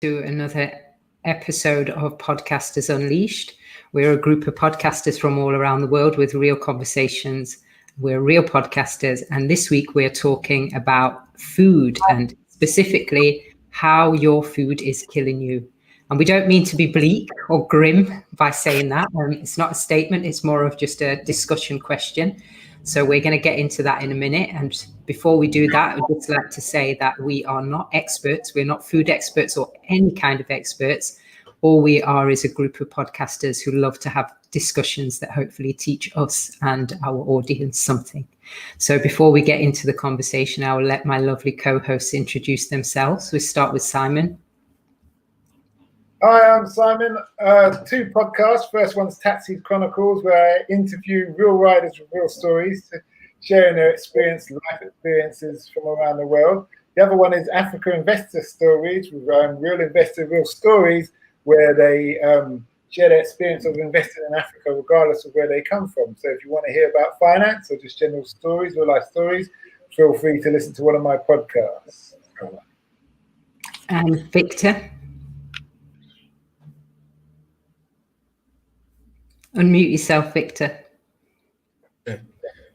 to another episode of Podcasters Unleashed. We're a group of podcasters from all around the world with real conversations. We're real podcasters, and this week we're talking about food and specifically how your food is killing you. And we don't mean to be bleak or grim by saying that. It's not a statement, it's more of just a discussion question. So we're going to get into that in a minute. And before we do that, I'd just like to say that we are not experts. We're not food experts or any kind of experts. All we are is a group of podcasters who love to have discussions that hopefully teach us and our audience something. So before we get into the conversation, I will let my lovely co-hosts introduce themselves. We start with Simon. Hi, I'm Simon. Two podcasts. First one's Taxi Chronicles, where I interview real riders with real stories, sharing their life experiences from around the world. The other one is Africa Investor Stories, with real investors, real stories, where they share their experience of investing in Africa, regardless of where they come from. So if you want to hear about finance or just general stories, real life stories, feel free to listen to one of my podcasts. And Victor. Unmute yourself, Victor.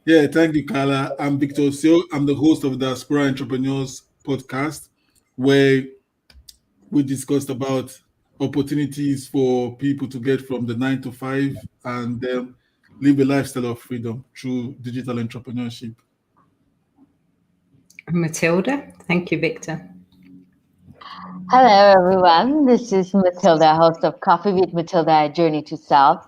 Yeah, thank you, Carla. I'm Victor Osio. I'm the host of the Diaspora Entrepreneurs podcast, where we discussed about opportunities for people to get from the 9 to 5 and live a lifestyle of freedom through digital entrepreneurship. Matilda. Thank you, Victor. Hello, everyone. This is Matilda, host of Coffee with Matilda, A Journey to Self.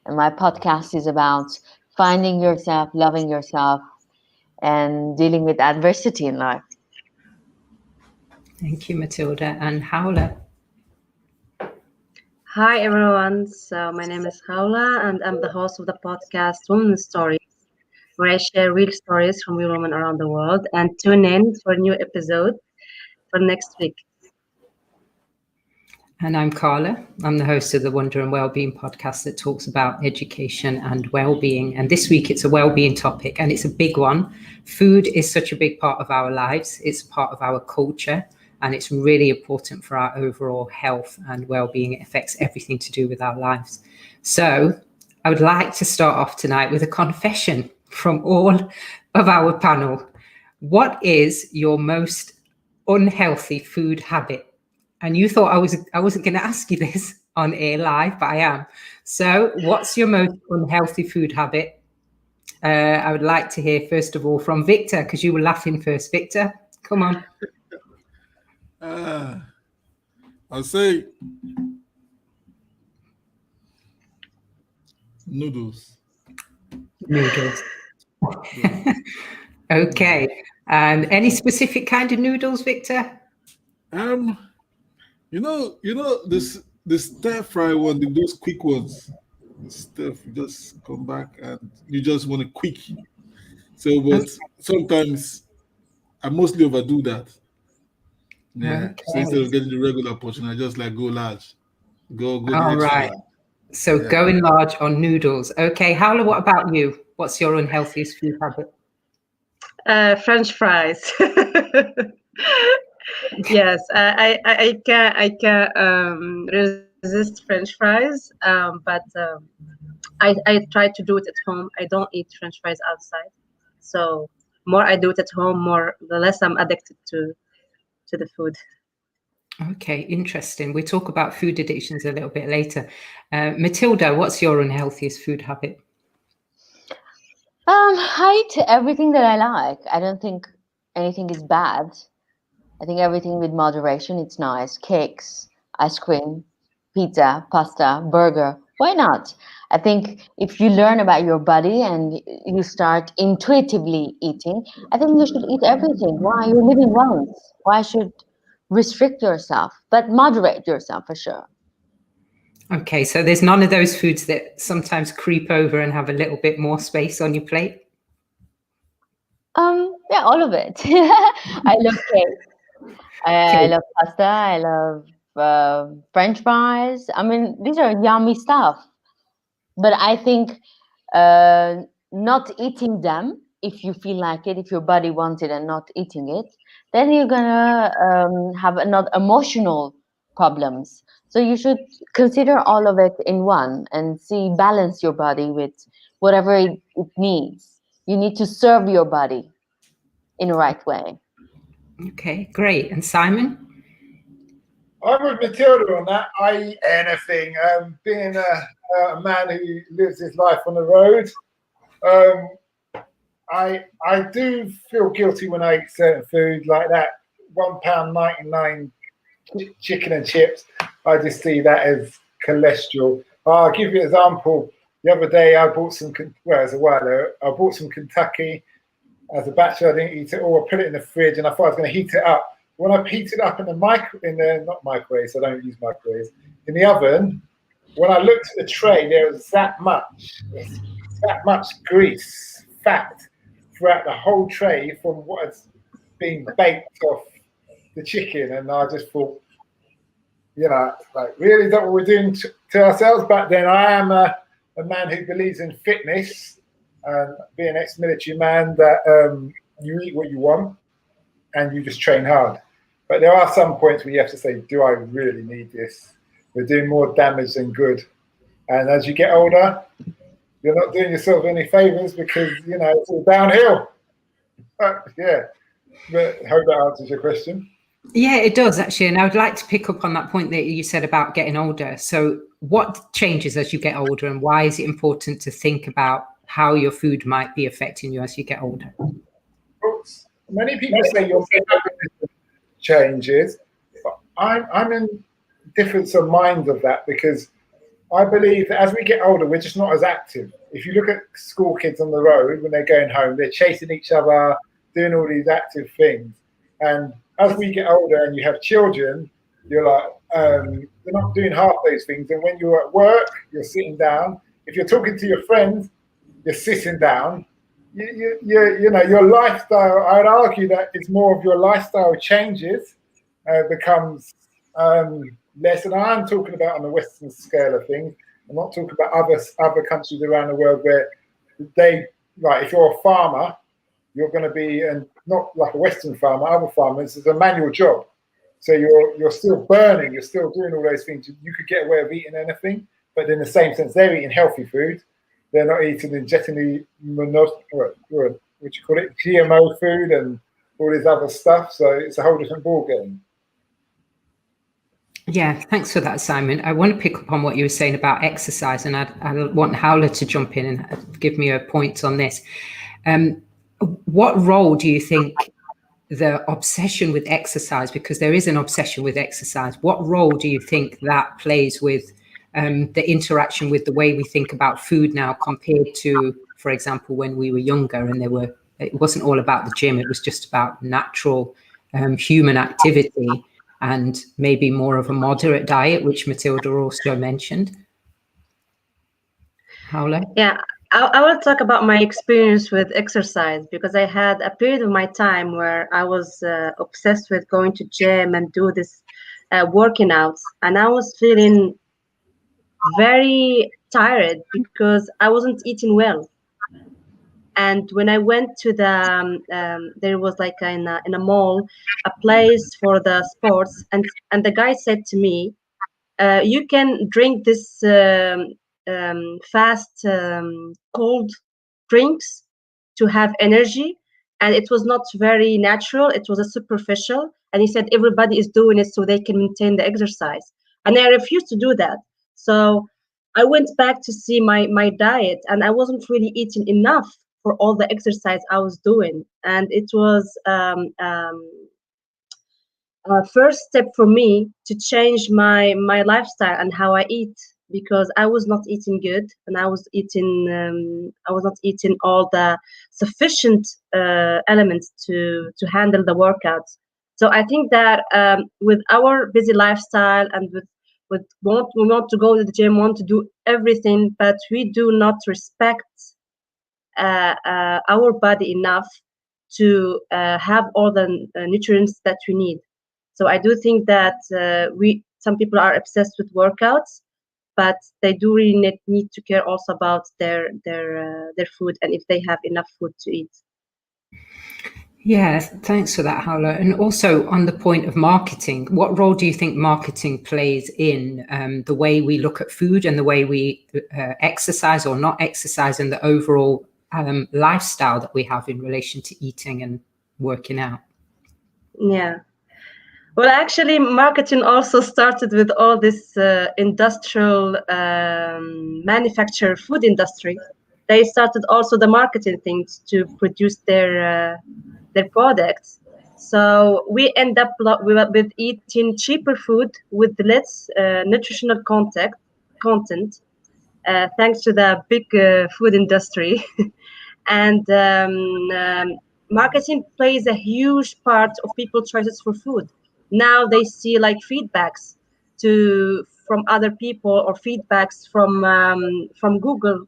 And my podcast is about finding yourself, loving yourself, and dealing with adversity in life. Thank you, Matilda. And Howla. Hi, everyone. So my name is Howla, and I'm the host of the podcast Women's Stories, where I share real stories from real women around the world. And tune in for a new episode for next week. And I'm Carla. I'm the host of the Wonder and Wellbeing podcast that talks about education and well-being. And this week it's a well-being topic, and it's a big one. Food is such a big part of our lives. It's part of our culture, and it's really important for our overall health and well-being. It affects everything to do with our lives. So I would like to start off tonight with a confession from all of our panel. What is your most unhealthy food habit? And you thought I wasn't going to ask you this on air live, but I am. So what's your most unhealthy food habit? I would like to hear, first of all, from Victor, because you were laughing first. Victor, come on. I'll say noodles. Noodles. Okay. And any specific kind of noodles, Victor? The stir fry one, those quick ones. Stuff, you just come back and you just want a quick. So, but sometimes I mostly overdo that. Yeah. Okay. So instead of getting the regular portion, I just like go large. Go All right. So going large on noodles. Okay. Howla, what about you? What's your unhealthiest food habit? French fries. Yes, I can resist French fries, but I try to do it at home. I don't eat French fries outside, so more I do it at home, the less I'm addicted to the food. Okay, interesting. We talk about food addictions a little bit later. Matilda, what's your unhealthiest food habit? I eat everything that I like. I don't think anything is bad. I think everything with moderation, it's nice. Cakes, ice cream, pizza, pasta, burger. Why not? I think if you learn about your body and you start intuitively eating, I think you should eat everything. Why? You're living once. Why should restrict yourself? But moderate yourself for sure. Okay, so there's none of those foods that sometimes creep over and have a little bit more space on your plate? Yeah, all of it. I love cake. I love pasta. I love French fries. I mean, these are yummy stuff. But I think not eating them, if you feel like it, if your body wants it and not eating it, then you're gonna have an emotional problems. So you should consider all of it in one and balance your body with whatever it needs. You need to serve your body in the right way. Okay, great. And Simon? I'm with Matilda on that. I eat anything. Being a man who lives his life on the road, I do feel guilty when I eat certain food like that. £1.99 chicken and chips. I just see that as cholesterol. I'll give you an example. The other day I bought some. Well, it was a while ago. I bought some Kentucky. As a bachelor, I didn't eat it all. I put it in the fridge, and I thought I was going to heat it up. When I heat it up in the not microwave, so I don't use microwaves, in the oven, when I looked at the tray, there was that much grease, fat throughout the whole tray from what had been baked off the chicken, and I just thought, like, really, is that what we're doing to ourselves? But then I am a man who believes in fitness, and being an ex-military man, that you eat what you want and you just train hard. But there are some points where you have to say, do I really need this? We're doing more damage than good. And as you get older, you're not doing yourself any favors because, it's all downhill. Yeah. But I hope that answers your question. Yeah, it does actually. And I would like to pick up on that point that you said about getting older. So what changes as you get older, and why is it important to think about how your food might be affecting you as you get older? Many people say your metabolism changes, but I'm in difference of mind of that, because I believe that as we get older, we're just not as active. If you look at school kids on the road when they're going home, they're chasing each other, doing all these active things. And as we get older and you have children, you're like, you're not doing half those things. And when you're at work, you're sitting down. If you're talking to your friends, you're sitting down. Your lifestyle, I would argue that it's more of your lifestyle changes, becomes less. And I'm talking about on the Western scale of things. I'm not talking about other countries around the world where if you're a farmer, you're going to be, and not like a Western farmer, other farmers, it's a manual job. So you're still burning, you're still doing all those things. You could get away with eating anything, but in the same sense, they're eating healthy food. They're not eating injecting GMO food and all this other stuff. So it's a whole different ball game. Yeah, thanks for that, Simon. I want to pick up on what you were saying about exercise, and I want Howler to jump in and give me a point on this. What role do you think the obsession with exercise, because there is an obsession with exercise, what role do you think that plays with the interaction with the way we think about food now compared to, for example, when we were younger and it wasn't all about the gym, it was just about natural human activity and maybe more of a moderate diet, which Matilda also mentioned. Howler? Yeah, I will talk about my experience with exercise, because I had a period of my time where I was obsessed with going to gym and do this working out, and I was feeling very tired because I wasn't eating well. And when I went to there was like in a mall, a place for the sports, and the guy said to me, you can drink this fast cold drinks to have energy, and it was not very natural, it was a superficial, and he said everybody is doing it so they can maintain the exercise, and I refused to do that. So I went back to see my diet, and I wasn't really eating enough for all the exercise I was doing, and it was first step for me to change my lifestyle and how I eat, because I was not eating good, and I was not eating all the sufficient elements to handle the workouts. So I think that with our busy lifestyle and we want to go to the gym, want to do everything, but we do not respect our body enough to have all the nutrients that we need. So I do think that some people are obsessed with workouts, but they do really need to care also about their food and if they have enough food to eat. Yeah, thanks for that, Howla. And also on the point of marketing, what role do you think marketing plays in the way we look at food and the way we exercise or not exercise, and the overall lifestyle that we have in relation to eating and working out? Yeah. Well, actually, marketing also started with all this industrial manufacture food industry. They started also the marketing things to produce their products. So we end up with eating cheaper food with less nutritional content, thanks to the big food industry. And marketing plays a huge part of people's choices for food. Now they see like feedbacks from other people, or feedbacks from Google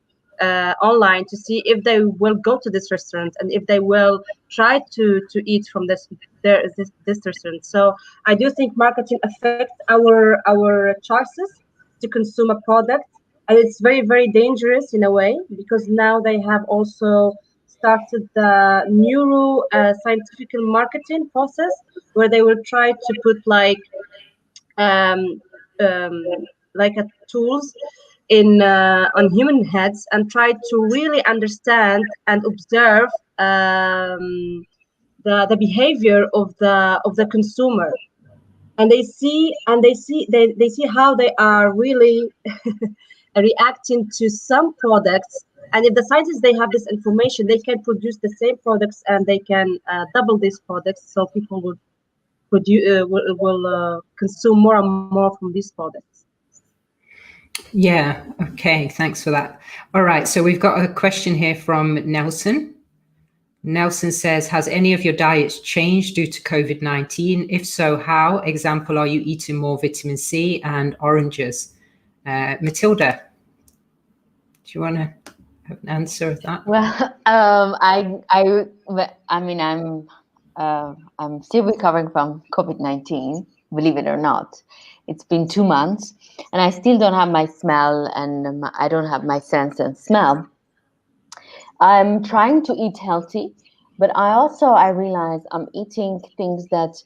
online, to see if they will go to this restaurant and if they will try to eat from this restaurant. So I do think marketing affects our choices to consume a product, and it's very, very dangerous in a way, because now they have also started the neuro scientific marketing process, where they will try to put um, like a tools in on human heads, and try to really understand and observe the behavior of the consumer. And they see how they are really reacting to some products. And if the scientists, they have this information, they can produce the same products, and they can double these products, so people will consume more and more from these products. Yeah, okay, thanks for that. All right, so we've got a question here from Nelson. Nelson says, has any of your diets changed due to COVID-19? If so, how? Example, are you eating more vitamin C and oranges? Matilda, do you want to have an answer of that? Well, I mean, I'm still recovering from COVID-19, believe it or not. It's been 2 months, and I still don't have my smell, and I don't have my sense and smell. I'm trying to eat healthy, but I realize I'm eating things that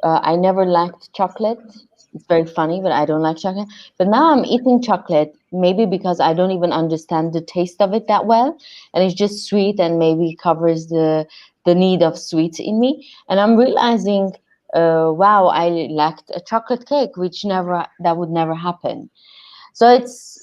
I never liked chocolate. It's very funny, but I don't like chocolate. But now I'm eating chocolate, maybe because I don't even understand the taste of it that well, and it's just sweet and maybe covers the need of sweets in me. And I'm realizing, wow, I liked a chocolate cake, which that would never happen. So it's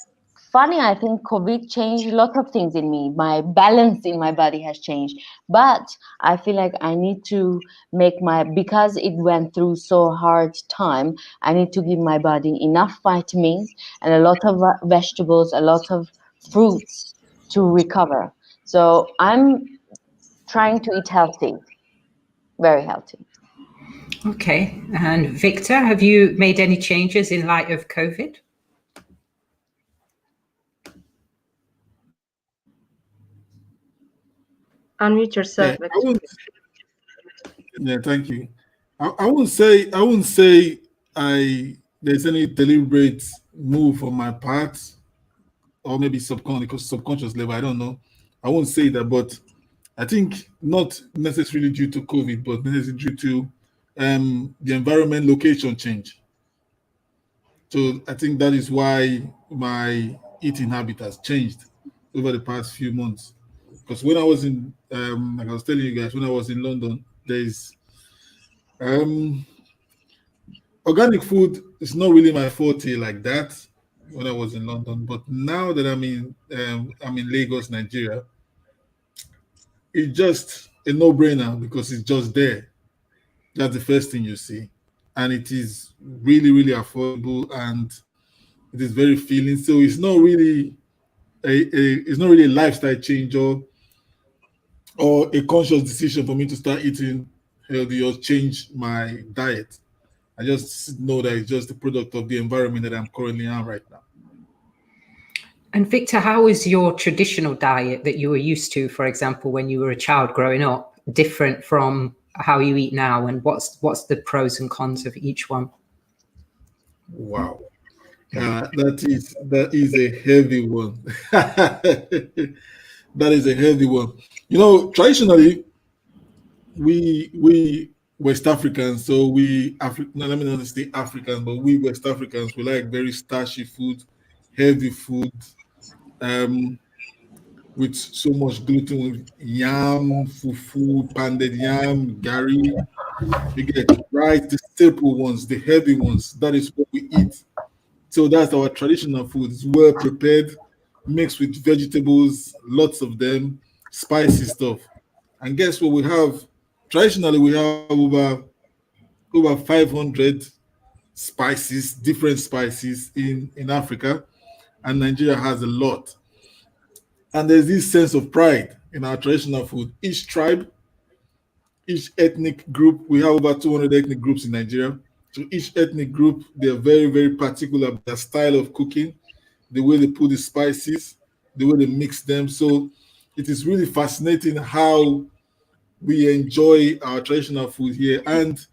funny. I think COVID changed a lot of things in me. My balance in my body has changed. But I feel like I need to because it went through so hard time, I need to give my body enough vitamins and a lot of vegetables, a lot of fruits to recover. So I'm trying to eat healthy, very healthy. Okay, and Victor, have you made any changes in light of COVID? Unmute yourself, Yeah, Victor. yeah, thank you. I wouldn't say there's any deliberate move on my part, or maybe subconscious level. I don't know. I won't say that, but I think not necessarily due to COVID, but necessarily due to the environment location change. So I think that is why my eating habit has changed over the past few months. Because when I was like I was telling you guys, when I was in London, there's um, organic food is not really my forte like that when I was in London. But now that I'm in Lagos, Nigeria, it's just a no-brainer because it's just there. That's the first thing you see, and it is really, really affordable, and it is very filling. So it's not really it's not really a lifestyle change, or a conscious decision for me to start eating healthy or change my diet. I just know that it's just the product of the environment that I'm currently in right now. And Victor, how is your traditional diet that you were used to, for example, when you were a child growing up, different from how you eat now? And what's the pros and cons of each one? Wow. That is a heavy one. That is a heavy one. Traditionally, we West Africans, so no, let me not say Africans, but we West Africans, we like very starchy food, heavy food, um, with so much gluten, with yam, fufu, pounded yam, gari. You get right, the staple ones, the heavy ones. That is what we eat. So that's our traditional food. It's well prepared, mixed with vegetables, lots of them, spicy stuff. And guess what we have? Traditionally, we have over 500 spices, different spices in Africa, and Nigeria has a lot. And there's this sense of pride in our traditional food. Each tribe, each ethnic group, we have over 200 ethnic groups in Nigeria. So each ethnic group, they're very, very particular about their style of cooking, the way they put the spices, the way they mix them. So it is really fascinating how we enjoy our traditional food here. And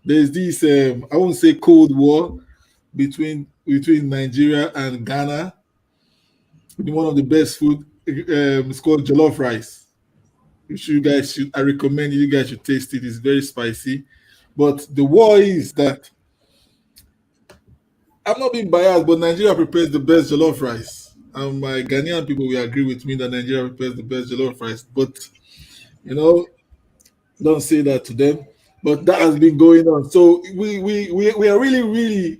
there's this, I won't say cold war between Nigeria and Ghana. One of the best food, it's called jollof rice. You guys should, I recommend you guys should taste it. It's very spicy. But the war is that I'm not being biased, but Nigeria prepares the best jollof rice. And my Ghanaian people will agree with me that Nigeria prepares the best jollof rice. But you know, don't say that to them. But that has been going on. So we are we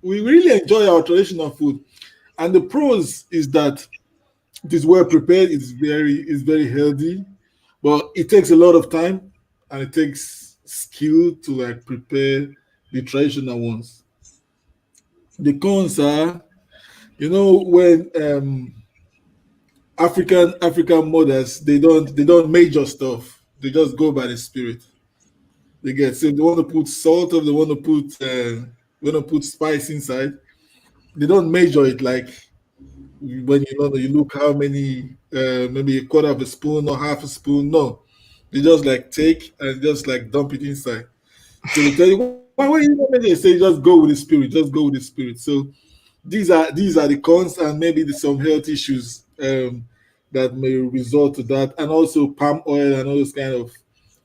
really enjoy our traditional food. And the pros is that it is well prepared, it's very healthy, but it takes a lot of time and it takes skill to like prepare the traditional ones. The cons are, when African mothers, they don't major stuff. They just go by the spirit. They get, so if they want to put salt or they want to put spice inside, they don't measure it like when you look how many, maybe a quarter of a spoon or half a spoon. No, they just like take and just like dump it inside. So they tell you, why you don't measure? They say just go with the spirit, just go with the spirit. So these are the cons, and maybe there's some health issues that may result to that, and also palm oil and all those kind of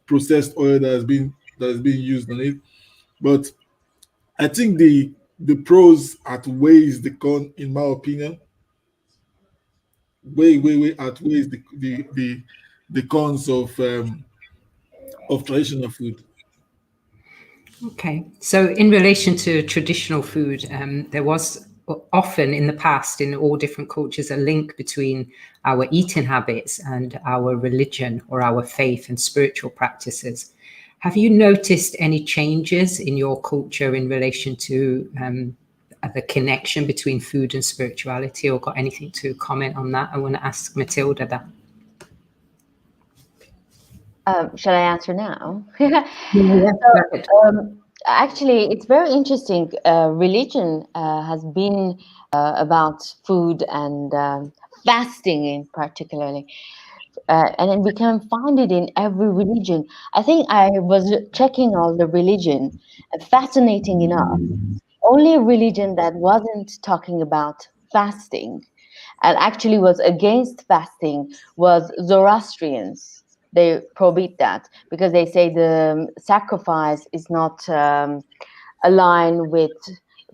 processed oil that has been used on it. But I think the pros outweighs the con, in my opinion. Way outweighs the cons of traditional food. Okay. So, in relation to traditional food, there was often in the past, in all different cultures, a link between our eating habits and our religion or our faith and spiritual practices. Have you noticed any changes in your culture in relation to the connection between food and spirituality, or got anything to comment on that? I want to ask Matilda that. Shall I answer now? Yeah. Actually, it's very interesting. Religion has been about food and fasting, in particularly, and then we can find it in every religion. I think I was checking all the religion, and fascinating enough, only religion that wasn't talking about fasting and actually was against fasting was Zoroastrians. They prohibit that because they say the sacrifice is not aligned with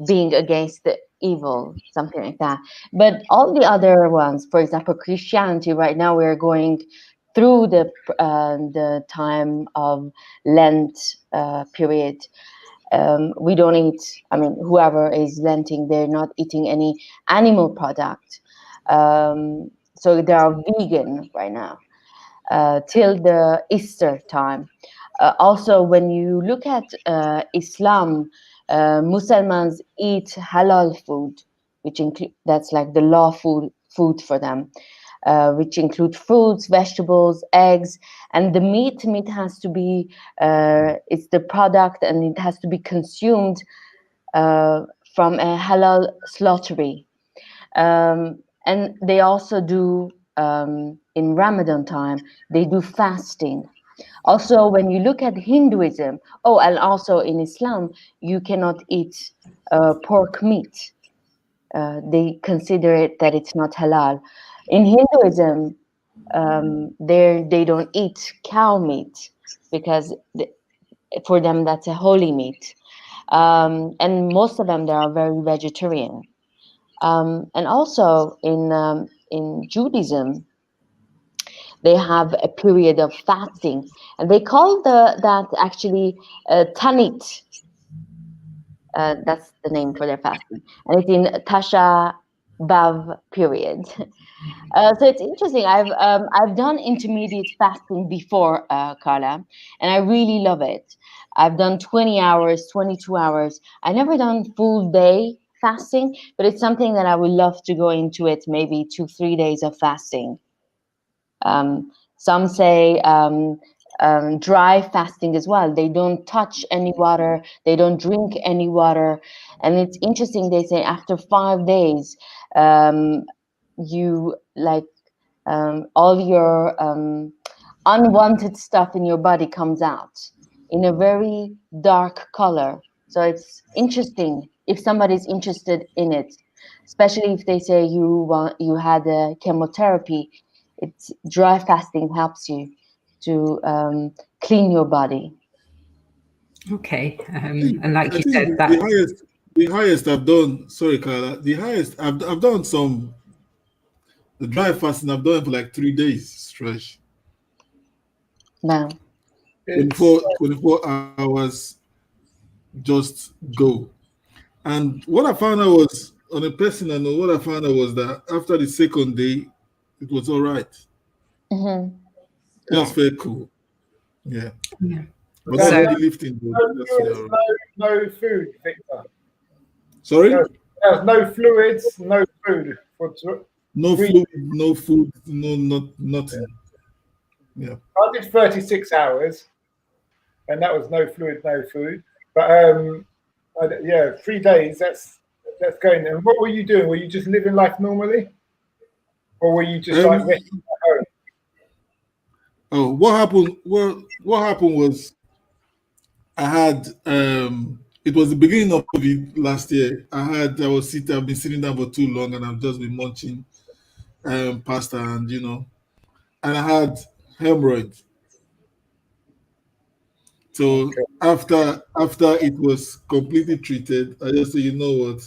being against the evil, something like that. But all the other ones, for example, Christianity, right now we're going through the time of Lent period. We don't eat, I mean, whoever is lenting, they're not eating any animal product. So they are vegan right now till the Easter time. Also, when you look at Islam, Muslims eat halal food, which include that's like the lawful food for them, which include fruits, vegetables, eggs, and the meat. Meat has to be it's the product, and it has to be consumed from a halal slaughtery. And they also do in Ramadan time, they do fasting. Also, when you look at Hinduism, oh, and also in Islam, you cannot eat pork meat. They consider it that it's not halal. In Hinduism, they don't eat cow meat. because for them that's a holy meat. And most of them, they are very vegetarian. And also in Judaism, they have a period of fasting, and they call that actually Tanit. That's the name for their fasting, and it's in Tasha B'av period. So it's interesting. I've done intermediate fasting before, Carla, and I really love it. I've done 20 hours, 22 hours. I never done full day fasting, but it's something that I would love to go into it. Maybe 2-3 days of fasting. Some say dry fasting as well. They don't touch any water. They don't drink any water. And it's interesting. They say after 5 days, you like all your unwanted stuff in your body comes out in a very dark color. So it's interesting if somebody's interested in it, especially if they say you had a chemotherapy. It's dry fasting helps you to clean your body. Okay, I and like you think said, that the highest I've done. Sorry, Carla. The highest I've done the dry fasting. I've done it for like 3 days stretch. Wow. 24 hours, just go. And what I found out was, on a personal note, what I found out was that after the second day, it was all right. Mm-hmm. Just felt cool. Yeah. yeah. But That's not So- heavy lifting. Though. no Just fluids, felt all right. no food, Victor. Sorry? There's no fluids, no food for No 3 fluid, no food, nothing. Yeah. I did 36 hours, and that was no fluid, no food. But yeah, 3 days. That's going. And what were you doing? Were you just living life normally, or were you just like resting at home? Oh, what happened? Well, what happened was I had it was the beginning of COVID last year. I've been sitting down for too long, and I've just been munching pasta, and and I had hemorrhoids. So Okay. after it was completely treated, I just said, you know what?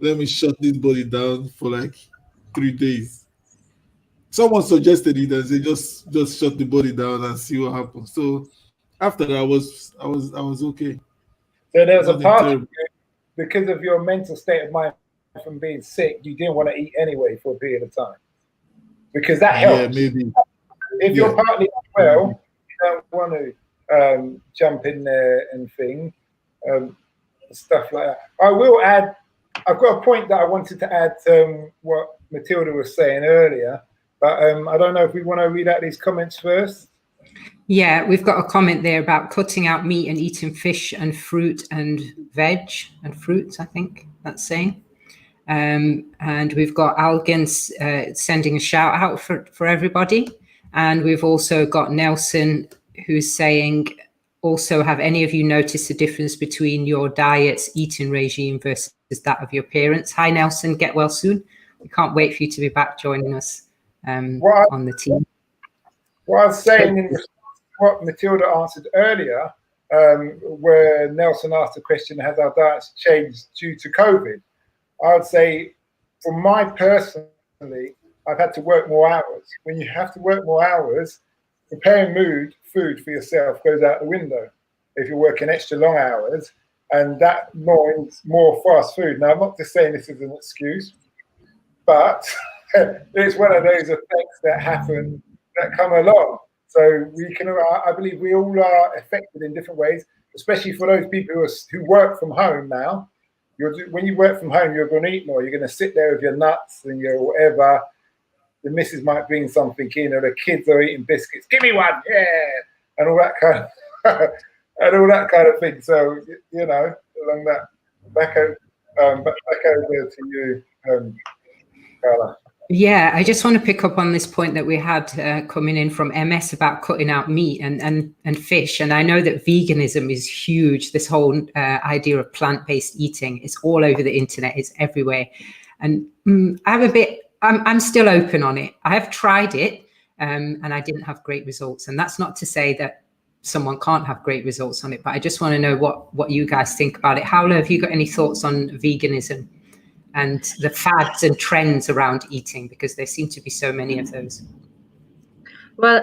Let me shut this body down for like 3 days. Someone suggested it and said just shut the body down and see what happens. So after that, I was okay. So there was a Nothing part of terrible. you, because of your mental state of mind from being sick, you didn't want to eat anyway for a period of time, because that Yeah, helps. maybe. If Yeah. you're partly unwell, you don't want to jump in there and stuff like that. I will add, I've got a point that I wanted to add to what Matilda was saying earlier, but I don't know if we want to read out these comments first. Yeah, we've got a comment there about cutting out meat and eating fish and fruit and veg and fruits, I think that's saying. And we've got Algan sending a shout out for everybody. And we've also got Nelson who's saying, also, have any of you noticed the difference between your diet's eating regime versus that of your parents? Hi, Nelson. Get well soon. We can't wait for you to be back joining us on the team. What I was saying in response to what Matilda answered earlier, where Nelson asked the question, has our diets changed due to COVID? I would say, for my personally, I've had to work more hours. When you have to work more hours, preparing food for yourself goes out the window if you're working extra long hours, and that means more fast food. Now, I'm not just saying this is an excuse, but it's one of those effects that happen, that come along. So I believe we all are affected in different ways, especially for those people who work from home now. When you work from home, you're going to eat more. You're going to sit there with your nuts and your whatever. The missus might bring something in, or the kids are eating biscuits. Give me one, yeah, and all that kind of thing. So along that, back over to you, Carla. Yeah, I just want to pick up on this point that we had coming in from MS about cutting out meat and fish. And I know that veganism is huge. This whole idea of plant-based eating is all over the internet. It's everywhere. And I'm still open on it. I have tried it and I didn't have great results. And that's not to say that someone can't have great results on it. But I just want to know what you guys think about it. Howla, have you got any thoughts on veganism and the fads and trends around eating? Because there seem to be so many of those. Well,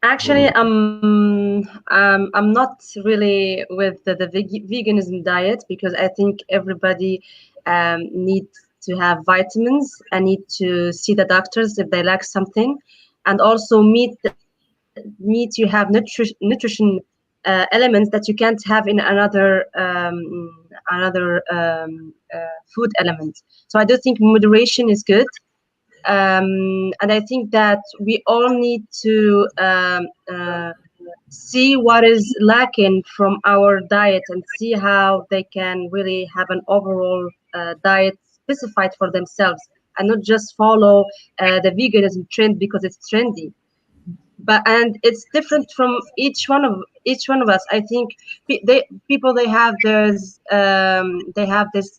actually, I'm not really with the veganism diet, because I think everybody needs to have vitamins and need to see the doctors if they lack something, and also meat you have nutrition elements that you can't have in another food element. So I do think moderation is good. And I think that we all need to see what is lacking from our diet and see how they can really have an overall diet specified for themselves, and not just follow the veganism trend because it's trendy. And it's different from each one of us. I think they have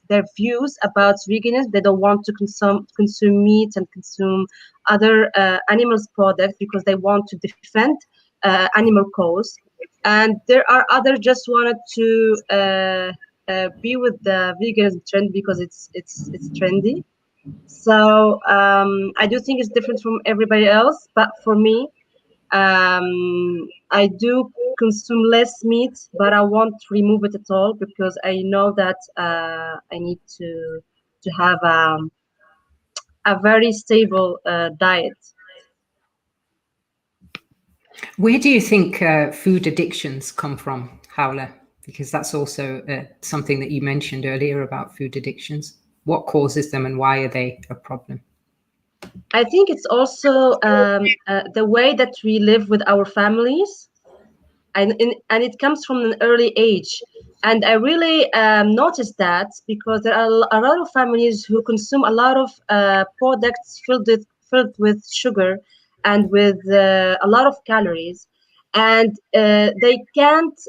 their views about veganism. They don't want to consume meat and consume other animals products because they want to defend animal cause. And there are others just wanted to be with the veganism trend because it's trendy. So I do think it's different from everybody else, but for me, I do consume less meat, but I won't remove it at all because I know that I need to have a very stable diet. Where do you think food addictions come from, Howla? Because that's also something that you mentioned earlier about food addictions. What causes them and why are they a problem? I think it's also the way that we live with our families, and it comes from an early age. And I really noticed that because there are a lot of families who consume a lot of products filled with sugar and with a lot of calories, and they can't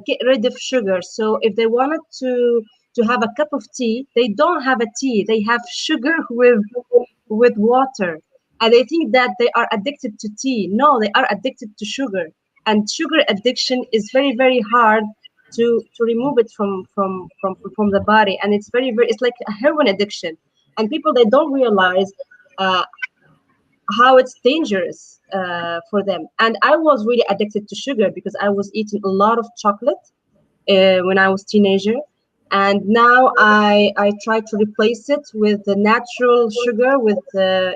get rid of sugar. So if they wanted to have a cup of tea, they don't have a tea. They have sugar with water, and they think that they are addicted to tea. No, they are addicted to sugar, and sugar addiction is very, very hard to remove it from the body, and it's like a heroin addiction, and people, they don't realize uh, how it's dangerous for them. And I was really addicted to sugar because I was eating a lot of chocolate when I was teenager, and now I try to replace it with the natural sugar with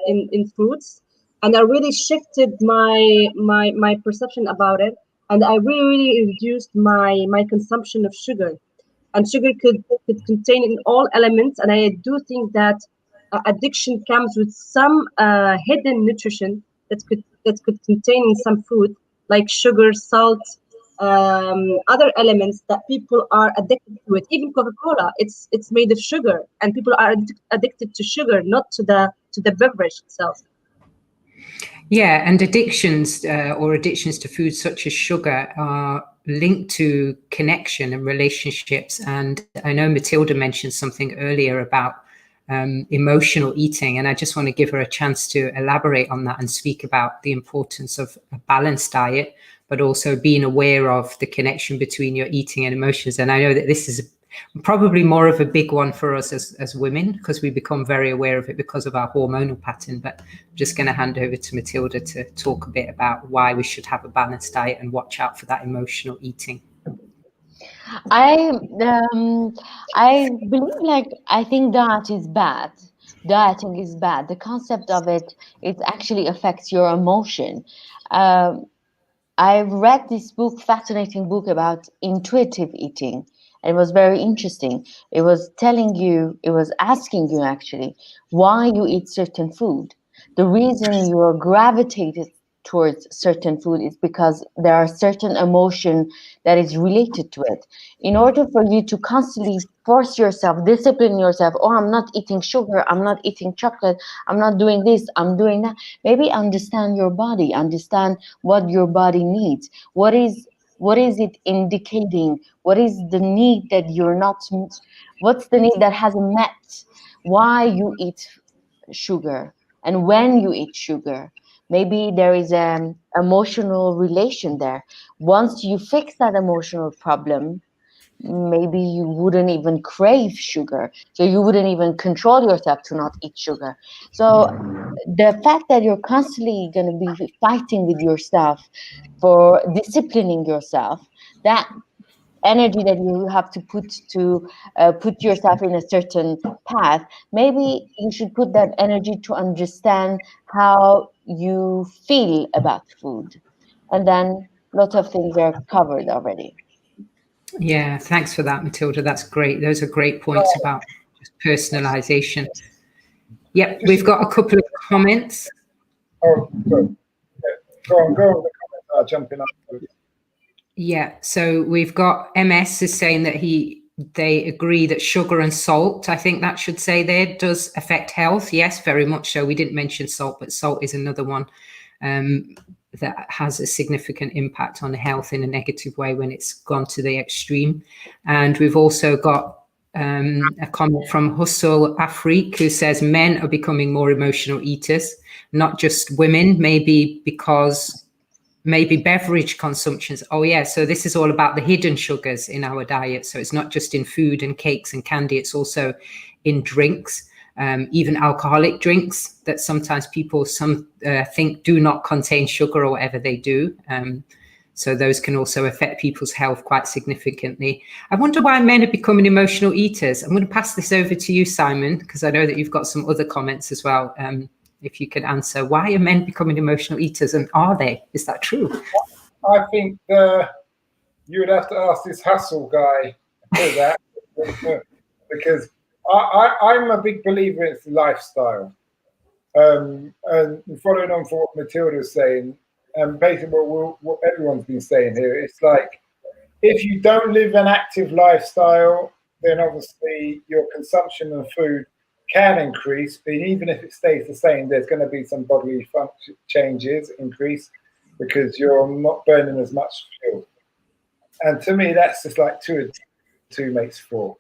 in fruits, and I really shifted my perception about it, and I really reduced my consumption of sugar. And sugar could contain in all elements, and I do think that addiction comes with some hidden nutrition that could contain in some food, like sugar, salt, other elements that people are addicted to it. Even Coca-Cola, it's made of sugar, and people are addicted to sugar, not to the beverage itself. Yeah, and addictions or addictions to foods such as sugar are linked to connection and relationships. And I know Matilda mentioned something earlier about emotional eating, and I just want to give her a chance to elaborate on that and speak about the importance of a balanced diet, but also being aware of the connection between your eating and emotions. And I know that this is probably more of a big one for us as women, because we become very aware of it because of our hormonal pattern. But I'm just going to hand over to Matilda to talk a bit about why we should have a balanced diet and watch out for that emotional eating. I believe, like, I think that is bad. Dieting is bad. The concept of it actually affects your emotion. I read this book, fascinating book about intuitive eating. And it was very interesting. It was asking you actually why you eat certain food. The reason you are gravitated towards certain food is because there are certain emotion that is related to it. In order for you to constantly force yourself, discipline yourself, oh, I'm not eating sugar, I'm not eating chocolate, I'm not doing this, I'm doing that. Maybe understand your body, understand what your body needs. What is it indicating? What is the need that you're not, what's the need that hasn't met? Why you eat sugar and when you eat sugar. Maybe there is an emotional relation there. Once you fix that emotional problem, maybe you wouldn't even crave sugar. So you wouldn't even control yourself to not eat sugar. So the fact that you're constantly going to be fighting with yourself for disciplining yourself, that energy that you have to put yourself in a certain path, maybe you should put that energy to understand how you feel about food, and then lots of things are covered already. Yeah, thanks for that, Matilda. That's great. Those are great points about just personalization. Yep, we've got a couple of comments. Oh, good. Yeah. Go on the comments. I'll jump in afterwards. Yeah, so we've got MS is saying that they agree that sugar and salt, I think that should say there, does affect health. Yes, very much so. We didn't mention salt, but salt is another one that has a significant impact on health in a negative way when it's gone to the extreme. And we've also got a comment from Hussul Afrique, who says men are becoming more emotional eaters, not just women, maybe beverage consumptions. Oh yeah, so this is all about the hidden sugars in our diet. So it's not just in food and cakes and candy, it's also in drinks, even alcoholic drinks that sometimes people think do not contain sugar or whatever they do. So those can also affect people's health quite significantly. I wonder why men are becoming emotional eaters. I'm going to pass this over to you, Simon, because I know that you've got some other comments as well. If you could answer, why are men becoming emotional eaters, and are they? Is that true? I think you would have to ask this Hustle guy that because I'm a big believer in lifestyle. And following on from what Matilda was saying, and basically what everyone's been saying here, it's like if you don't live an active lifestyle, then obviously your consumption of food can increase, but even if it stays the same, there's going to be some bodily function changes increase because you're not burning as much fuel. And to me, that's just like 2 and 2 makes 4.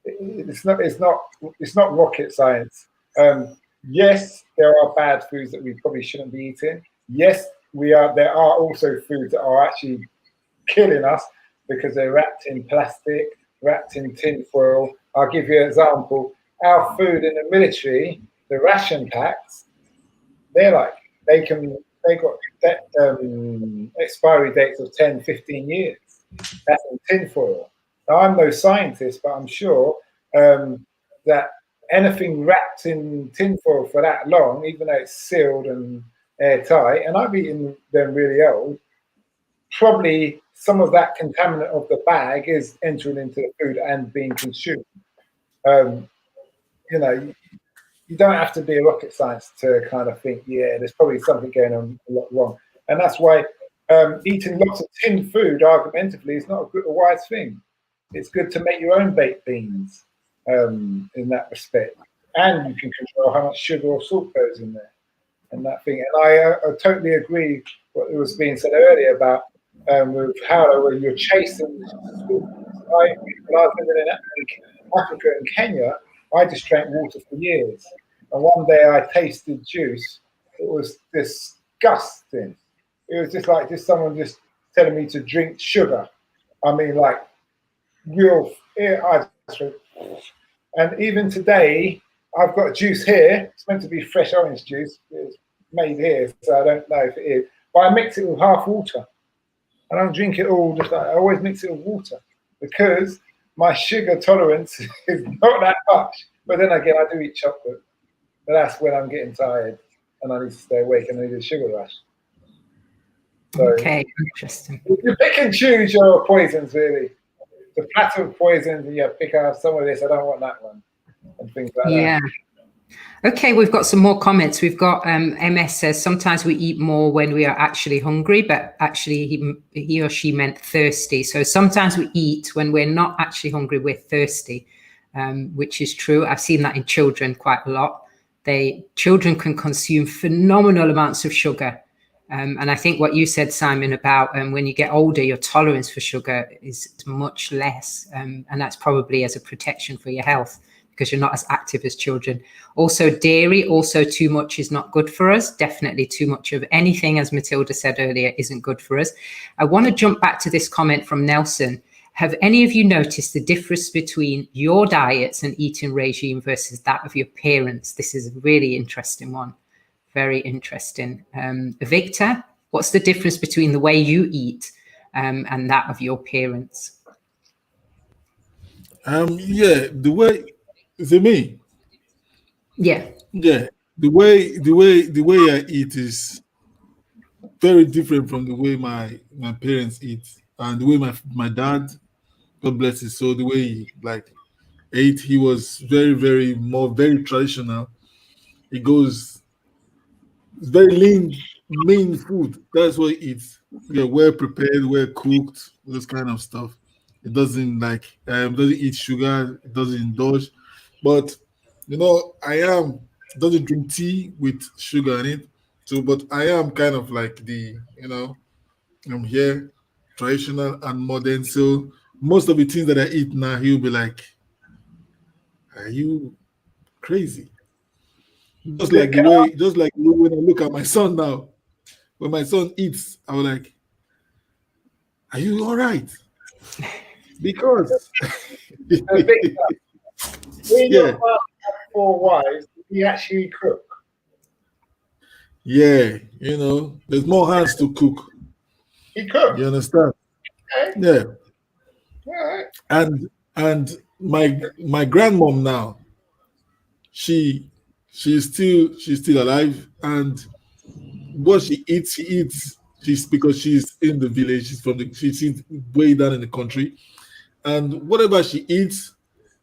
It's not rocket science. Yes, there are bad foods that we probably shouldn't be eating. Yes, there are also foods that are actually killing us because they're wrapped in plastic, wrapped in tin foil. I'll give you an example. Our food in the military, the ration packs, they got expiry dates of 10, 15 years. That's in tin foil. Now, I'm no scientist, but I'm sure that anything wrapped in tin foil for that long, even though it's sealed and airtight, and I've eaten them really old, probably some of that contaminant of the bag is entering into the food and being consumed. You don't have to be a rocket science to kind of think, yeah, there's probably something going on a lot wrong. And that's why eating lots of tin food, argumentatively, is not a wise thing. It's good to make your own baked beans in that respect. And you can control how much sugar or salt goes in there and that thing. And I totally agree what was being said earlier about with how when you're chasing when I was living in Africa and Kenya, I just drank water for years. And one day I tasted juice. It was disgusting. It was just someone just telling me to drink sugar. I mean, like real. And even today, I've got juice here. It's meant to be fresh orange juice. It's made here, so I don't know if it is. But I mix it with half water. I don't drink it all. I always mix it with water because my sugar tolerance is not that much. But then again, I do eat chocolate. But that's when I'm getting tired and I need to stay awake and I need a sugar rush. So okay, interesting. You pick and choose your poisons, really. The platter of poisons, and you pick out some of this. I don't want that one, and things like that. Okay, we've got some more comments. We've got MS says sometimes we eat more when we are actually hungry, but actually he or she meant thirsty. So sometimes we eat when we're not actually hungry, we're thirsty, which is true. I've seen that in children quite a lot. Children can consume phenomenal amounts of sugar. And I think what you said, Simon, about when you get older, your tolerance for sugar is much less. And that's probably as a protection for your health, because you're not as active as children. Also, dairy, also too much is not good for us. Definitely too much of anything, as Matilda said earlier, isn't good for us. I want to jump back to this comment from Nelson. Have any of you noticed the difference between your diets and eating regime versus that of your parents? This is a really interesting one. Very interesting. Victor, what's the difference between the way you eat and that of your parents? Yeah, the way, is it me? Yeah. Yeah, the way I eat is very different from the way my parents eat, and the way my dad, God bless his soul, the way he like ate, he was very traditional. He goes, it's very lean food. That's what he eats. Yeah, well prepared, well cooked, those kind of stuff. It doesn't eat sugar, it doesn't indulge. But I am doesn't drink tea with sugar in it. So, but I am kind of like I'm here, traditional and modern. So most of the things that I eat now, he'll be like, "Are you crazy?" Just like the way when I look at my son now, when my son eats, I was like, "Are you all right?" Because Victor, when your yeah, father had 4 wives, did he actually cook? yeah, there's more hands to cook. He cooked. You understand? Okay. Yeah, All right. and my grandmom now, she she's still alive, and what she eats. She's because she's in the village. She's way down in the country, and whatever she eats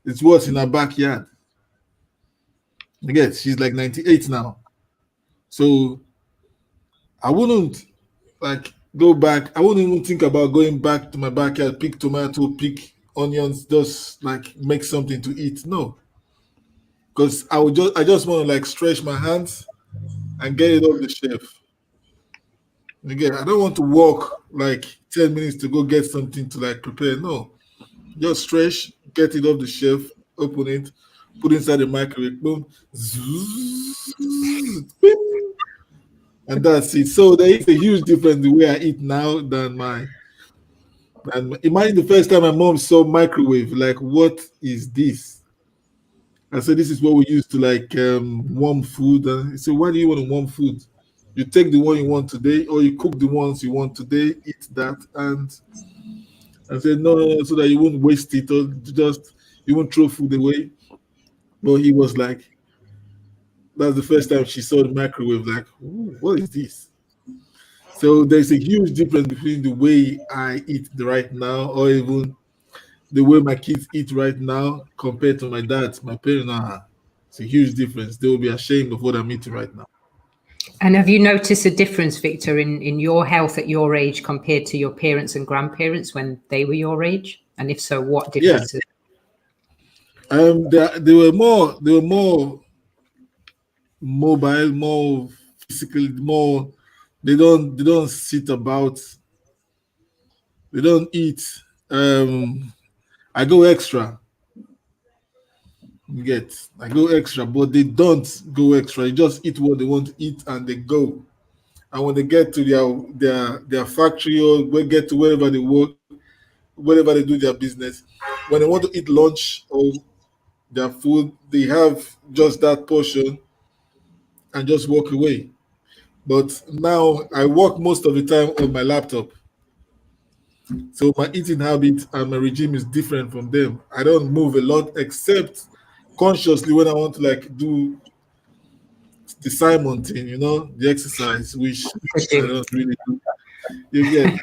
is what's in her backyard. Again, she's like 98 now, so I wouldn't like go back. I wouldn't even think about going back to my backyard, pick tomato, pick onions, just like make something to eat. No, because I just want to like stretch my hands and get it off the shelf. And again, I don't want to walk like 10 minutes to go get something to like prepare. No, just stretch, get it off the shelf, open it, put it inside the microwave, boom, zzz, beep, and that's it. So there is a huge difference the way I eat now than my. And imagine the first time my mom saw microwave, like, what is this? I said, this is what we use to like warm food. And he said, why do you want to warm food? You take the one you want today, or you cook the ones you want today, eat that. And I said, no, no, no, so that you won't waste it or just you won't throw food away. But he was like, that's the first time she saw the microwave, like, "Ooh, what is this?" So there's a huge difference between the way I eat right now, or even the way my kids eat right now compared to my dad's, my parents. It's a huge difference. They will be ashamed of what I'm eating right now. And have you noticed a difference, Victor, in your health at your age compared to your parents and grandparents when they were your age? And if so, what Yeah. differences? They were more mobile, more physical, more. They don't sit about. They don't eat. I go extra. You get. I go extra, but they don't go extra. They just eat what they want to eat and they go. And when they get to their factory or get to wherever they work, wherever they do their business, when they want to eat lunch or their food, they have just that portion and just walk away. But now I work most of the time on my laptop. So my eating habit and my regime is different from them. I don't move a lot except consciously when I want to like do the Simon thing, the exercise, which I don't really do. You get,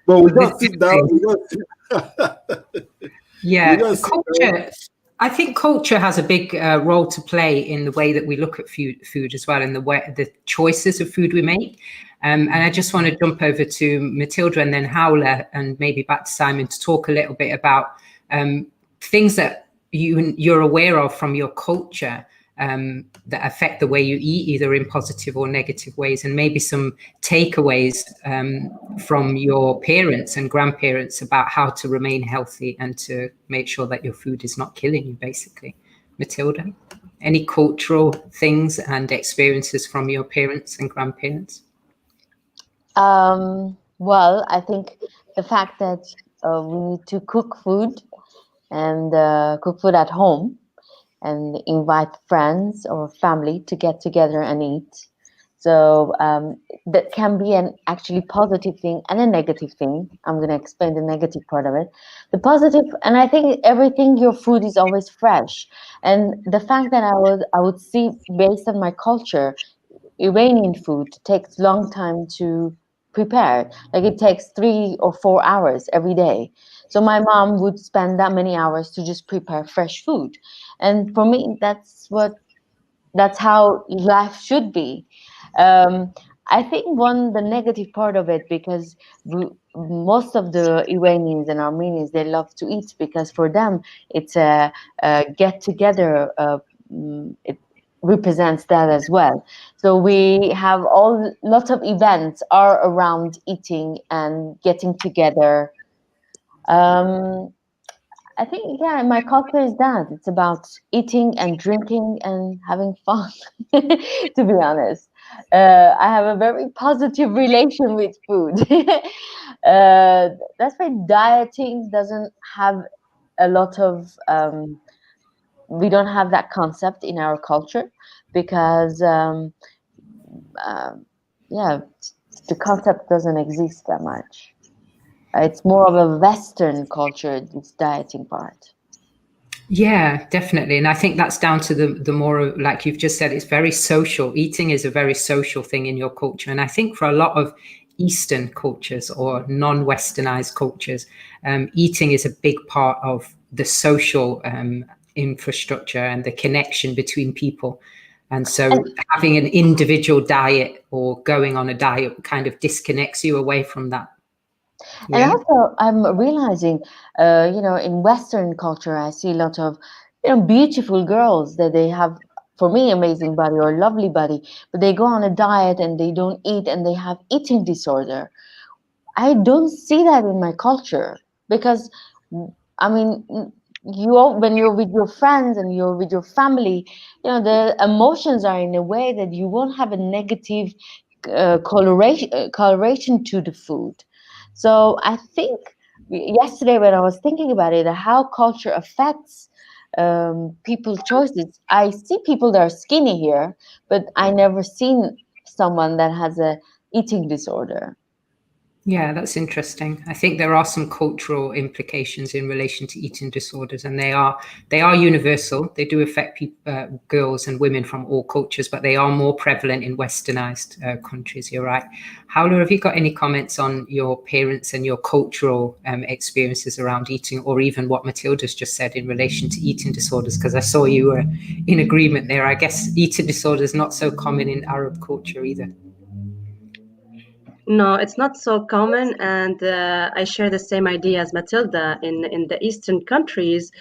but we just sit down. Yeah, just culture. I think culture has a big role to play in the way that we look at food as well, and the choices of food we make. And I just want to jump over to Matilda and then Howler, and maybe back to Simon to talk a little bit about things that you're aware of from your culture that affect the way you eat, either in positive or negative ways, and maybe some takeaways from your parents and grandparents about how to remain healthy and to make sure that your food is not killing you, basically. Matilda, any cultural things and experiences from your parents and grandparents? Well, I think the fact that we need to cook food and cook food at home and invite friends or family to get together and eat. So that can be an actually positive thing and a negative thing. I'm going to explain the negative part of it. The positive, and I think everything, your food is always fresh. And the fact that I would see, based on my culture, Iranian food takes long time to prepare. Like it takes 3 or 4 hours every day. So my mom would spend that many hours to just prepare fresh food. And for me, that's how life should be. I think the negative part of it, because most of the Iranians and Armenians, they love to eat because for them it's a get together. It represents that as well. So we have lots of events are around eating and getting together. I think, yeah, my culture is that. It's about eating and drinking and having fun, to be honest. I have a very positive relation with food. That's why dieting doesn't have a lot of, we don't have that concept in our culture because, yeah, the concept doesn't exist that much. It's more of a Western culture, this dieting part. Yeah, definitely. And I think that's down to the more, like you've just said, it's very social. Eating is a very social thing in your culture. And I think for a lot of Eastern cultures or non-Westernized cultures, eating is a big part of the social infrastructure and the connection between people. And so having an individual diet or going on a diet kind of disconnects you away from that. And Yeah. also, I'm realizing, in Western culture, I see a lot of, beautiful girls that they have, for me, amazing body or lovely body, but they go on a diet and they don't eat and they have eating disorder. I don't see that in my culture because, I mean, when you're with your friends and you're with your family, the emotions are in a way that you won't have a negative coloration to the food. So I think yesterday when I was thinking about it, how culture affects people's choices. I see people that are skinny here, but I never seen someone that has a eating disorder. Yeah, that's interesting. I think there are some cultural implications in relation to eating disorders, and they are universal. They do affect girls and women from all cultures, but they are more prevalent in westernized countries. You're right. Howler, have you got any comments on your parents and your cultural experiences around eating, or even what Matilda's just said in relation to eating disorders? Because I saw you were in agreement there. I guess eating disorders not so common in Arab culture either. No, it's not so common, and I share the same idea as Matilda. In the Eastern countries,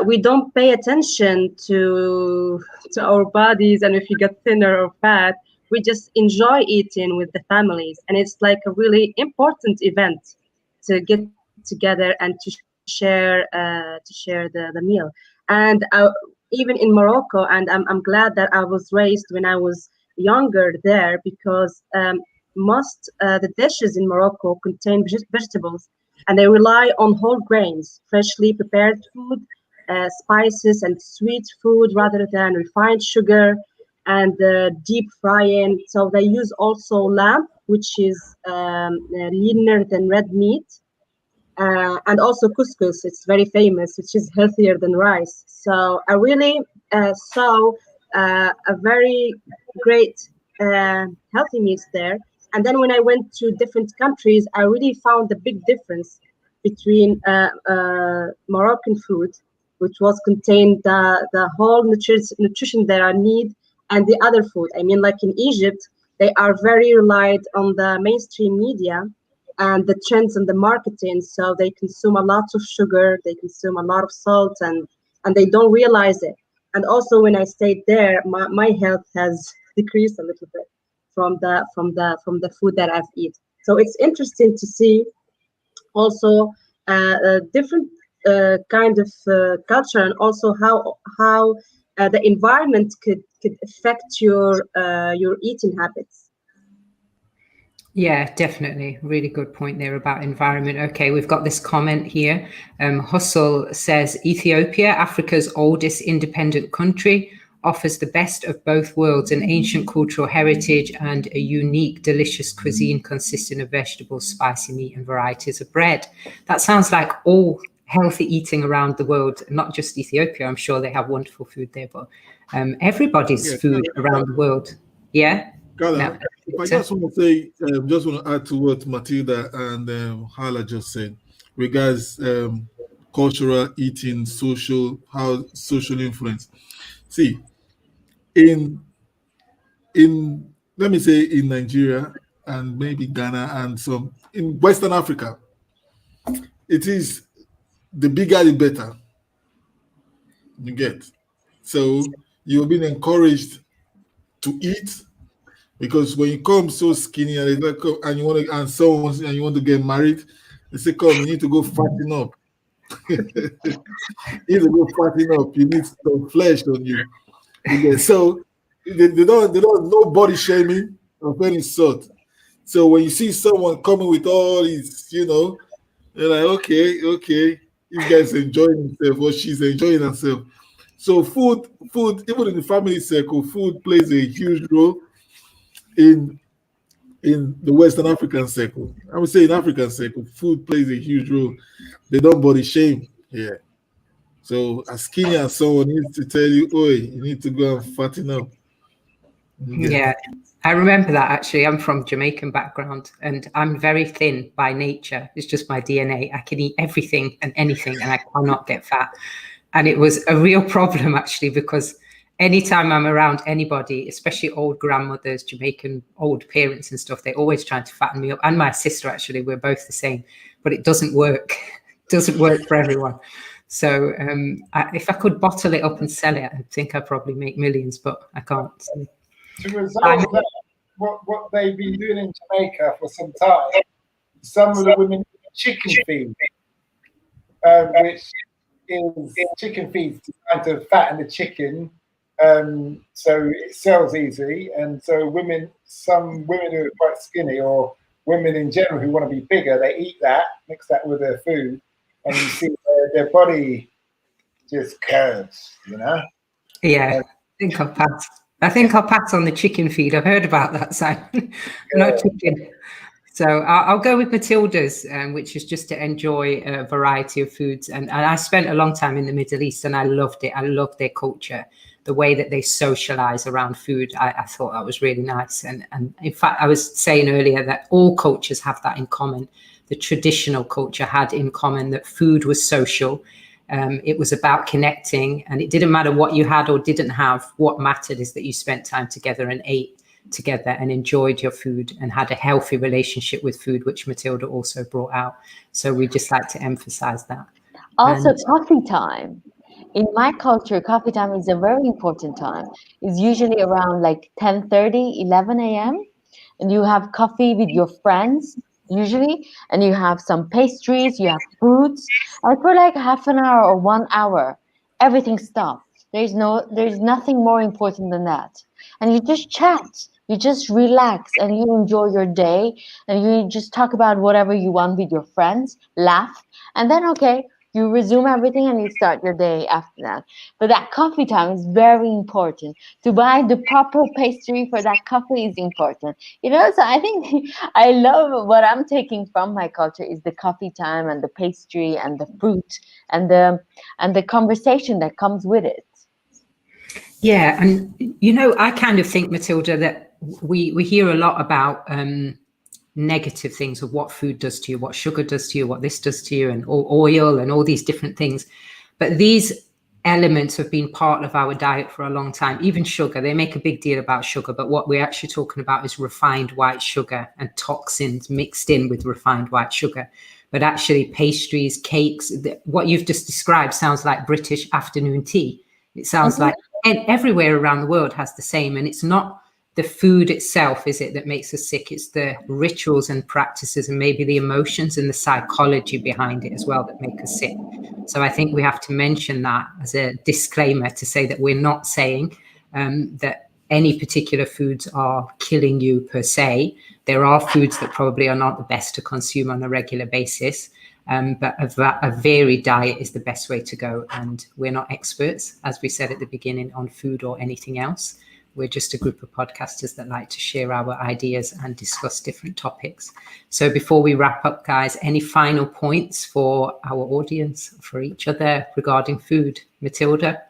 we don't pay attention to our bodies, and if you get thinner or fat, we just enjoy eating with the families, and it's like a really important event to get together and to share the meal. And even in Morocco, and I'm glad that I was raised when I was younger there because. Most the dishes in Morocco contain vegetables, and they rely on whole grains, freshly prepared food, spices, and sweet food rather than refined sugar and deep frying. So they use also lamb, which is leaner than red meat, and also couscous. It's very famous, which is healthier than rice. So I really saw a very great healthy meals there. And then when I went to different countries, I really found a big difference between Moroccan food, which was contained the whole nutrition that I need, and the other food. I mean, like in Egypt, they are very relied on the mainstream media and the trends and the marketing. So they consume a lot of sugar, they consume a lot of salt, and they don't realize it. And also when I stayed there, my health has decreased a little bit from the food that I've eaten. So it's interesting to see also a different kind of culture, and also how the environment could affect your eating habits. Yeah, definitely. Really good point there about environment. Okay, we've got this comment here. Hustle says Ethiopia, Africa's oldest independent country, offers the best of both worlds, an ancient cultural heritage and a unique, delicious cuisine consisting of vegetables, spicy meat, and varieties of bread. That sounds like all healthy eating around the world, not just Ethiopia. I'm sure they have wonderful food there, but everybody's food around the world. Yeah. Carla, No. if I just want to say, just want to add to what Matilda and Hala just said regards cultural eating, how social influence. See, in let me say in Nigeria and maybe Ghana and some in Western Africa, it is the bigger the better. You get. So you're being encouraged to eat because when you come so skinny and like, and you want to and someone and you want to get married, they say, "Come, you need to go fatten up. You need to go fatten up. You need some flesh on you." You get so they don't no body shaming of any sort. So when you see someone coming with all these, you're like, okay, this guy's enjoying himself or she's enjoying herself. So food, even in the family circle, food plays a huge role in the Western African circle. I would say in African circle, food plays a huge role. They don't body shame here. So as skinny as someone needs to tell you, "Oi, you need to go and fatten up." Yeah, I remember that actually. I'm from Jamaican background and I'm very thin by nature. It's just my DNA. I can eat everything and anything and I cannot get fat. And it was a real problem actually, because anytime I'm around anybody, especially old grandmothers, Jamaican old parents and stuff, they're always trying to fatten me up. And my sister, actually, we're both the same, but it doesn't work. It doesn't work for everyone. So if I could bottle it up and sell it, I think I'd probably make millions, but I can't. So. To resolve that, what they've been doing in Jamaica for some time, some of the women chicken feed, which is chicken feed designed to fatten the chicken, so it sells easily. And so some women who are quite skinny, or women in general who want to be bigger, they eat that, mix that with their food, and you see their body just curves, Yeah, I think I'll pass on the chicken feed. I've heard about that, Simon. Not chicken. So I'll go with Matilda's, which is just to enjoy a variety of foods. And I spent a long time in the Middle East and I loved it. I loved their culture, the way that they socialize around food. I thought that was really nice. And in fact, I was saying earlier that all cultures have that in common. The traditional culture had in common that food was social. It was about connecting, and it didn't matter what you had or didn't have. What mattered is that you spent time together and ate together and enjoyed your food and had a healthy relationship with food, which Matilda also brought out. So we just like to emphasize that. Also, coffee time. In my culture, coffee time is a very important time. It's usually around like 10:30, 11 a.m. And you have coffee with your friends, usually, and you have some pastries, you have fruits. And for like half an hour or 1 hour, everything stops. There's nothing more important than that. And you just chat, you just relax, and you enjoy your day, and you just talk about whatever you want with your friends, laugh, and then okay, you resume everything and you start your day after that. But that coffee time is very important. To buy the proper pastry for that coffee is important. So I think I love what I'm taking from my culture is the coffee time and the pastry and the fruit and the conversation that comes with it. Yeah, and I kind of think, Matilda, that we hear a lot about negative things of what food does to you, what sugar does to you, what this does to you, and oil and all these different things. But these elements have been part of our diet for a long time. Even sugar, they make a big deal about sugar, but what we're actually talking about is refined white sugar and toxins mixed in with refined white sugar. But actually pastries, cakes, what you've just described sounds like British afternoon tea. It sounds like everywhere around the world has the same, and it's not the food itself, is it, that makes us sick? It's the rituals and practices and maybe the emotions and the psychology behind it as well that make us sick. So I think we have to mention that as a disclaimer to say that we're not saying that any particular foods are killing you per se. There are foods that probably are not the best to consume on a regular basis. But a varied diet is the best way to go. And we're not experts, as we said at the beginning, on food or anything else. We're just a group of podcasters that like to share our ideas and discuss different topics. So before we wrap up, guys, any final points for our audience, for each other regarding food? Matilda?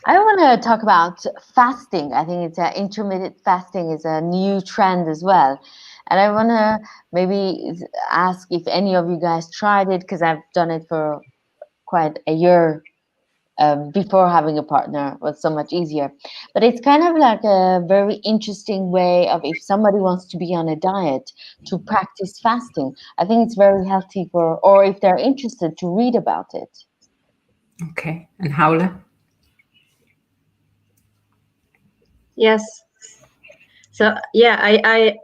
I want to talk about fasting. I think it's intermittent fasting is a new trend as well. And I want to maybe ask if any of you guys tried it, because I've done it for quite a year. Before having a partner was so much easier. But it's kind of like a very interesting way of, if somebody wants to be on a diet, to practice fasting. I think it's very healthy or if they're interested, to read about it. Okay. And Howla? Yes. So yeah, I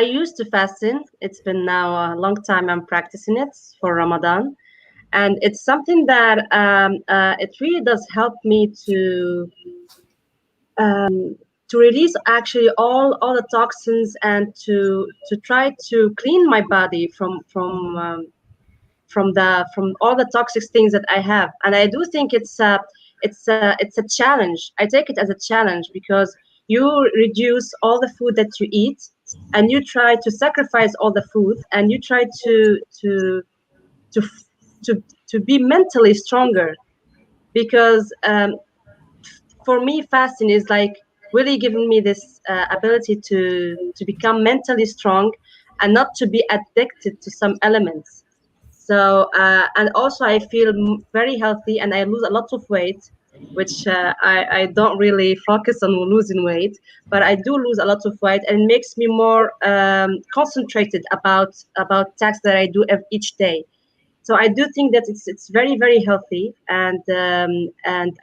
used to fasting. It's been now a long time I'm practicing it for Ramadan, and it's something that it really does help me to release actually all the toxins, and to try to clean my body from all the toxic things that I have. And I do think it's a challenge. I take it as a challenge, because you reduce all the food that you eat, and you try to sacrifice all the food, and you try to to be mentally stronger, because for me fasting is like really giving me this ability to become mentally strong, and not to be addicted to some elements. So and also I feel very healthy, and I lose a lot of weight, which I don't really focus on losing weight, but I do lose a lot of weight, and it makes me more concentrated about tasks that I do each day. So I do think that it's very, very healthy, and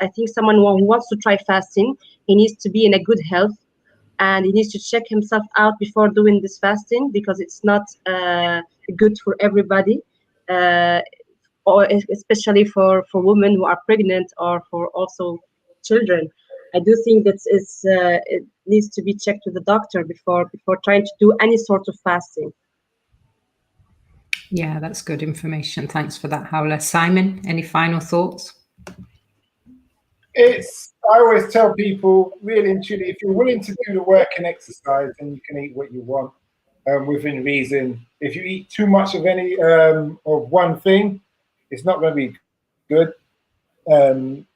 I think someone who wants to try fasting, he needs to be in a good health, and he needs to check himself out before doing this fasting, because it's not good for everybody, uh, or especially for women who are pregnant, or for also children. I do think that it needs to be checked with the doctor before trying to do any sort of fasting. Yeah, that's good information. Thanks for that, Howla. Simon, any final thoughts? I always tell people, really and truly, if you're willing to do the work and exercise, then you can eat what you want within reason. If you eat too much of any of one thing, it's not going to be good. And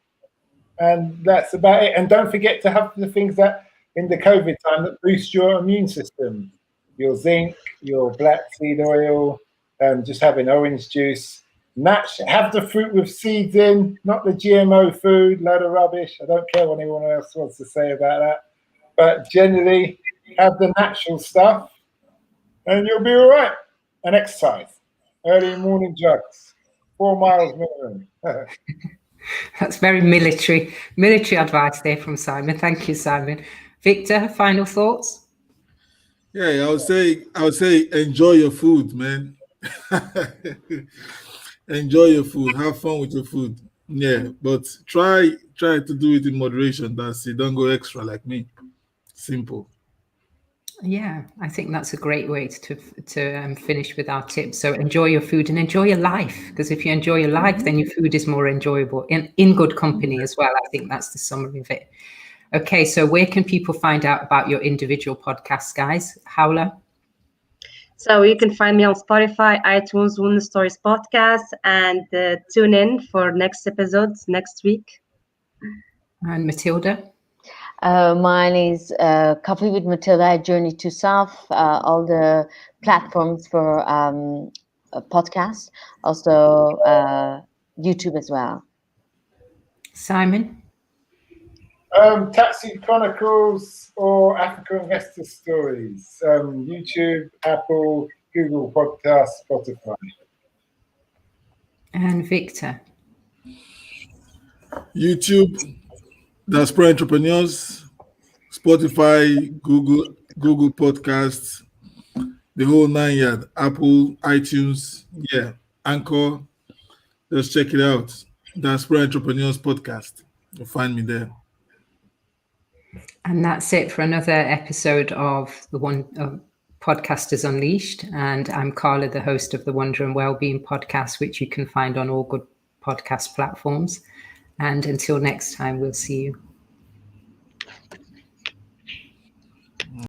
that's about it. And don't forget to have the things that in the COVID time that boost your immune system, your zinc, your black seed oil, just having orange juice. Have the fruit with seeds in, not the GMO food, load of rubbish. I don't care what anyone else wants to say about that. But generally, have the natural stuff and you'll be all right. And exercise. Early morning jogs, 4 miles minimum. That's very military advice there from Simon. Thank you, Simon. Victor, final thoughts? Yeah, I would say enjoy your food, man. Enjoy your food. Have fun with your food. Yeah, but try to do it in moderation. That's it. Don't go extra like me. Simple. Yeah, I think that's a great way to finish with our tips. So enjoy your food and enjoy your life, because if you enjoy your life, then your food is more enjoyable in good company as well. I think that's the summary of it. Okay, so where can people find out about your individual podcasts, guys? Howla? So you can find me on Spotify, iTunes, Wound Stories podcast, and tune in for next episodes next week. And Matilda? Mine is Coffee with Matilda, Journey to Self, all the platforms for podcasts, also YouTube as well. Simon? Taxi Chronicles or Africa Investor Stories. YouTube, Apple, Google Podcasts, Spotify. And Victor? YouTube, Diaspora Entrepreneurs, Spotify, Google Podcasts, the whole 9 yard, Apple, iTunes, yeah, Anchor. Just check it out. Diaspora Entrepreneurs Podcast. You'll find me there. And that's it for another episode of the Podcasters Unleashed. And I'm Carla, the host of the Wonder and Wellbeing podcast, which you can find on all good podcast platforms. And until next time, we'll see you.